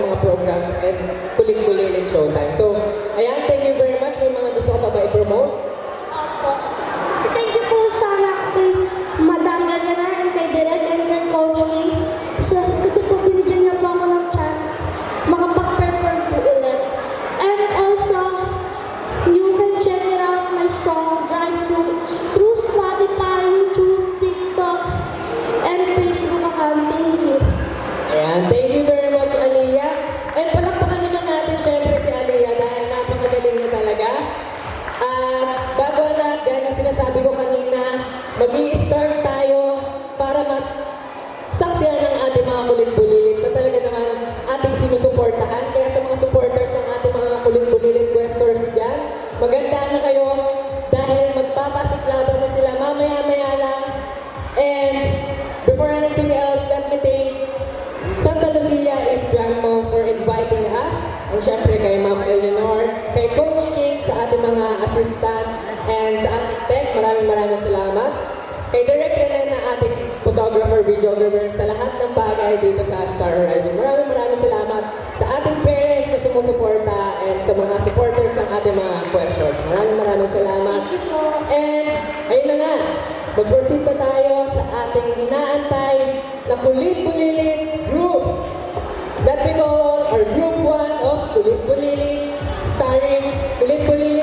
mga programs and kulit-kulilit showtime. So, ayan, thank you very much. May mga gusto ko pa ba i-promote? Opo. Thank you po sana kay Madam Galiana and kay Direk and kay Coach King. So, kasi po binigyan niya po ako ng chance makapag-perform po ulit. And also, you can check it out my song Drive through Spotify, YouTube, TikTok, and Facebook account. Thank you. Ayan, thank you very much, Aliyah. And palakpakan naman natin syempre si Aliyah dahil napakagaling niya talaga. At bago ang lahat, gaya na sinasabi ko kanina, mag-i-start tayo para saksiyan ng ating mga kulit-bulilit na talaga naman ating sinusuportahan. Kaya sa mga supporters ng ating mga kulit-bulilit questors dyan, maganda na kayo dahil magpapasiklaban na sila mamaya-maya lang. And before anything else, let me thank Santa Lucia is Grandma for inviting us. And syempre kay Ma'am Eleanor, kay Coach King sa ating mga assistant, and sa ating tech, maraming salamat. Kay Direk Renan na ating photographer, videographer, sa lahat ng bagay dito sa Star Horizon. Maraming salamat sa ating parents na sumusuporta and sa mga supporters ng ating mga questors. Maraming salamat. Thank you po. And ayun na nga, mag-proceed na tayo sa ating inaantay na kulit-bulilit groups that we call our Group 1 of Kulit-Bulilit, starring Kulit-Bulilit